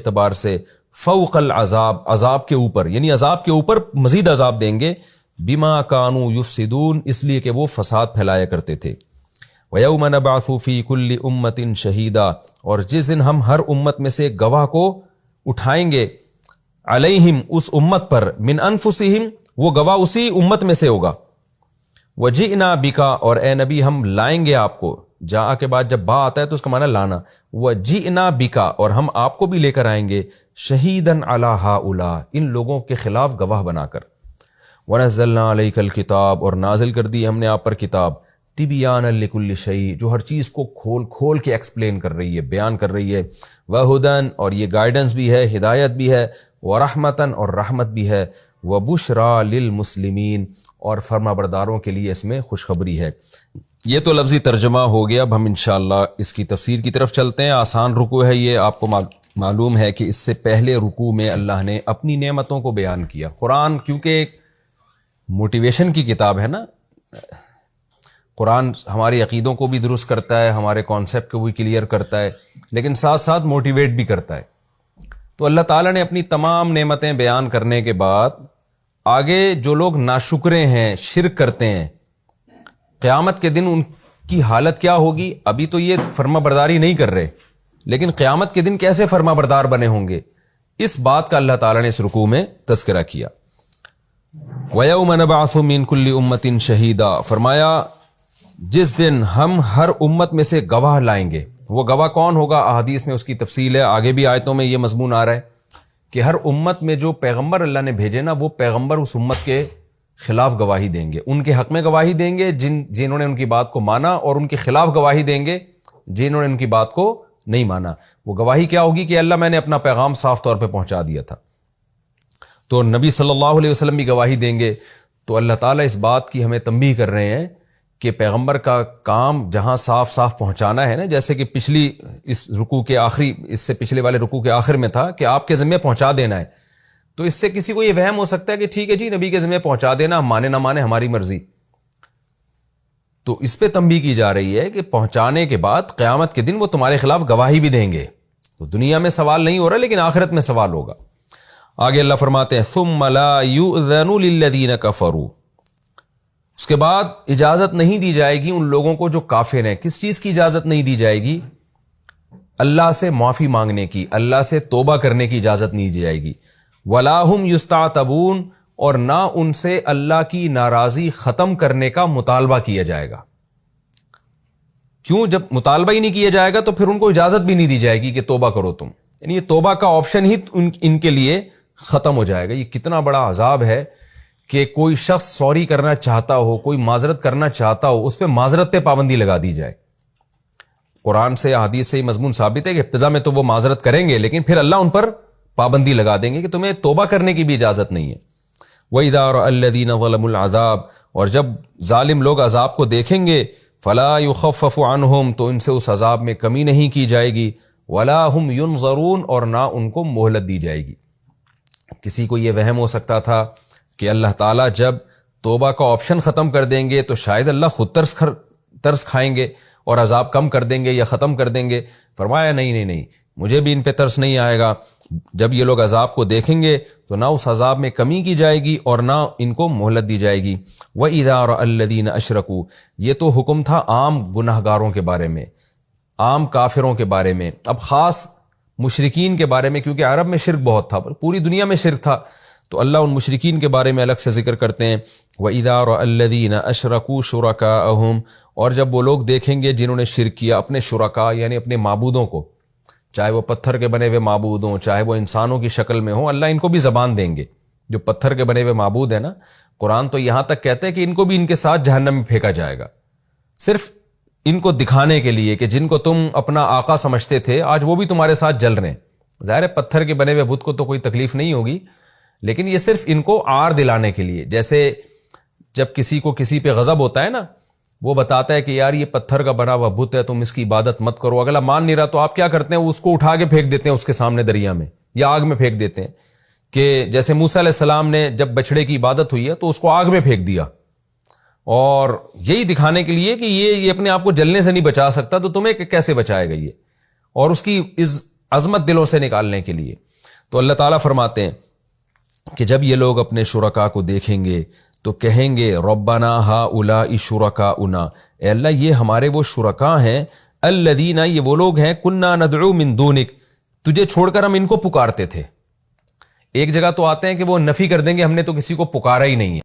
اعتبار سے، فوق العذاب، عذاب کے اوپر، یعنی عذاب کے اوپر مزید عذاب دیں گے، بما کانوا یفسدون، اس لیے کہ وہ فساد پھیلایا کرتے تھے۔ وَيَوْمَ نَبْعَثُ فِي كُلِّ أُمَّةٍ شَهِيدًا، اور جس دن ہم ہر امت میں سے گواہ کو اٹھائیں گے، علیہم، اس امت پر، من انفسہم، وہ گواہ اسی امت میں سے ہوگا، وجئنا بکا، اور اے نبی ہم لائیں گے آپ کو، جا کے بعد جب با آتا ہے تو اس کا معنی لانا، وجئنا بکا، اور ہم آپ کو بھی لے کر آئیں گے، شہیداً علی ہؤلاء، ان لوگوں کے خلاف گواہ بنا کر، ونزلنا علیک الکتاب، اور نازل کر دی ہم نے آپ پر کتاب، تبیانا لکل شیء، جو ہر چیز کو کھول کھول کے ایکسپلین کر رہی ہے، بیان کر رہی ہے، وہدن، اور یہ گائیڈنس بھی ہے، ہدایت بھی ہے، ورحمتن، اور رحمت بھی ہے، وبشرى للمسلمین، اور فرما برداروں کے لیے اس میں خوشخبری ہے۔ یہ تو لفظی ترجمہ ہو گیا، اب ہم انشاءاللہ اس کی تفسیر کی طرف چلتے ہیں۔ آسان رکوع ہے یہ، آپ کو معلوم ہے کہ اس سے پہلے رکوع میں اللہ نے اپنی نعمتوں کو بیان کیا۔ قرآن کیونکہ ایک موٹیویشن کی کتاب ہے نا، قرآن ہماری عقیدوں کو بھی درست کرتا ہے، ہمارے کانسیپٹ کو بھی کلیئر کرتا ہے، لیکن ساتھ ساتھ موٹیویٹ بھی کرتا ہے۔ تو اللہ تعالیٰ نے اپنی تمام نعمتیں بیان کرنے کے بعد آگے جو لوگ ناشکرے ہیں، شرک کرتے ہیں، قیامت کے دن ان کی حالت کیا ہوگی؟ ابھی تو یہ فرما برداری نہیں کر رہے، لیکن قیامت کے دن کیسے فرما بردار بنے ہوں گے، اس بات کا اللہ تعالیٰ نے اس رکوع میں تذکرہ کیا۔ وَيَوْمَ نَبْعَثُ مِن كُلِّ أُمَّةٍ شَهِيدًا، فرمایا جس دن ہم ہر امت میں سے گواہ لائیں گے۔ وہ گواہ کون ہوگا؟ احادیث میں اس کی تفصیل ہے، آگے بھی آیتوں میں یہ مضمون آ رہا ہے کہ ہر امت میں جو پیغمبر اللہ نے بھیجے نا، وہ پیغمبر اس امت کے خلاف گواہی دیں گے، ان کے حق میں گواہی دیں گے جنہوں نے ان کی بات کو مانا، اور ان کے خلاف گواہی دیں گے جنہوں نے ان کی بات کو نہیں مانا۔ وہ گواہی کیا ہوگی کہ اللہ میں نے اپنا پیغام صاف طور پہ پہنچا دیا تھا۔ تو نبی صلی اللہ علیہ وسلم بھی گواہی دیں گے۔ تو اللہ تعالیٰ اس بات کی ہمیں تنبیہ کر رہے ہیں کہ پیغمبر کا کام جہاں صاف صاف پہنچانا ہے نا، جیسے کہ پچھلی اس رکوع کے آخری، اس سے پچھلے والے رکوع کے آخر میں تھا کہ آپ کے ذمہ پہنچا دینا ہے، تو اس سے کسی کو یہ وہم ہو سکتا ہے کہ ٹھیک ہے جی نبی کے ذمہ پہنچا دینا، ہم مانے نہ مانے ہماری مرضی۔ تو اس پہ تنبیہ کی جا رہی ہے کہ پہنچانے کے بعد قیامت کے دن وہ تمہارے خلاف گواہی بھی دیں گے۔ تو دنیا میں سوال نہیں ہو رہا، لیکن آخرت میں سوال ہوگا۔ آگے اللہ فرماتے ہیں ثم لا یؤذن للذین کفروا، اس کے بعد اجازت نہیں دی جائے گی ان لوگوں کو جو کافر ہیں۔ کس چیز کی اجازت نہیں دی جائے گی؟ اللہ سے معافی مانگنے کی، اللہ سے توبہ کرنے کی اجازت نہیں دی جائے گی۔ ولا هم یستعتبون، اور نہ ان سے اللہ کی ناراضی ختم کرنے کا مطالبہ کیا جائے گا۔ کیوں؟ جب مطالبہ ہی نہیں کیا جائے گا تو پھر ان کو اجازت بھی نہیں دی جائے گی کہ توبہ کرو تم، یعنی یہ توبہ کا آپشن ہی ان کے لیے ختم ہو جائے گا۔ یہ کتنا بڑا عذاب ہے کہ کوئی شخص سوری کرنا چاہتا ہو، کوئی معذرت کرنا چاہتا ہو، اس پہ معذرت پہ پابندی لگا دی جائے۔ قرآن سے، احادیث سے یہ مضمون ثابت ہے کہ ابتدا میں تو وہ معذرت کریں گے، لیکن پھر اللہ ان پر پابندی لگا دیں گے کہ تمہیں توبہ کرنے کی بھی اجازت نہیں ہے۔ وَإِذَا رَأَى الَّذِينَ ظَلَمُوا الْعَذَابَ، اور جب ظالم لوگ عذاب کو دیکھیں گے، فَلَا يُخَفَّفُ عَنْهُمْ، تو ان سے اس عذاب میں کمی نہیں کی جائے گی، وَلَا هُمْ يُنظَرُونَ، اور نہ ان کو مہلت دی جائے گی۔ کسی کو یہ وہم ہو سکتا تھا کہ اللہ تعالیٰ جب توبہ کا آپشن ختم کر دیں گے تو شاید اللہ خود ترس کھائیں گے اور عذاب کم کر دیں گے یا ختم کر دیں گے۔ فرمایا نہیں، مجھے بھی ان پہ ترس نہیں آئے گا۔ جب یہ لوگ عذاب کو دیکھیں گے تو نہ اس عذاب میں کمی کی جائے گی اور نہ ان کو مہلت دی جائے گی۔ وَإِذَا رَأَى الَّذِينَ أَشْرَكُوا، یہ تو حکم تھا عام گناہ گاروں کے بارے میں، عام کافروں کے بارے میں، اب خاص مشرکین کے بارے میں، کیونکہ عرب میں شرک بہت تھا، پوری دنیا میں شرک تھا، تو اللہ ان مشرکین کے بارے میں الگ سے ذکر کرتے ہیں۔ وَإِذَا رَأَى الَّذِينَ أَشْرَكُوا شُرَكَاءَهُمْ، اور جب وہ لوگ دیکھیں گے جنہوں نے شرک کیا اپنے شرکاء یعنی اپنے معبودوں کو، چاہے وہ پتھر کے بنے ہوئے معبود ہوں، چاہے وہ انسانوں کی شکل میں ہوں، اللہ ان کو بھی زبان دیں گے۔ جو پتھر کے بنے ہوئے معبود ہیں نا، قرآن تو یہاں تک کہتے ہیں کہ ان کو بھی ان کے ساتھ جہنم میں پھینکا جائے گا، صرف ان کو دکھانے کے لیے کہ جن کو تم اپنا آقا سمجھتے تھے آج وہ بھی تمہارے ساتھ جل رہے ہیں۔ ظاہر ہے پتھر کے بنے ہوئے بت کو تو کوئی تکلیف نہیں ہوگی، لیکن یہ صرف ان کو آر دلانے کے لیے۔ جیسے جب کسی کو کسی پہ غضب ہوتا ہے نا، وہ بتاتا ہے کہ یار یہ پتھر کا بنا ہوا بت ہے، تم اس کی عبادت مت کرو، اگلا مان نہیں رہا تو آپ کیا کرتے ہیں؟ اس کو اٹھا کے پھینک دیتے ہیں اس کے سامنے دریا میں یا آگ میں پھینک دیتے ہیں۔ کہ جیسے موسیٰ علیہ السلام نے جب بچڑے کی عبادت ہوئی ہے تو اس کو آگ میں پھینک دیا، اور یہی دکھانے کے لیے کہ یہ اپنے آپ کو جلنے سے نہیں بچا سکتا، تو تمہیں کیسے بچائے گا یہ، اور اس کی اس عظمت دلوں سے نکالنے کے لیے۔ تو اللہ تعالیٰ فرماتے ہیں کہ جب یہ لوگ اپنے شرکا کو دیکھیں گے تو کہیں گے ربنا ہؤلاء شرکاؤنا، اے اللہ یہ ہمارے وہ شرکا ہیں، الذین یہ وہ لوگ ہیں کنا ندعو من دونک تجھے چھوڑ کر ہم ان کو پکارتے تھے۔ ایک جگہ تو آتے ہیں کہ وہ نفی کر دیں گے ہم نے تو کسی کو پکارا ہی نہیں ہے،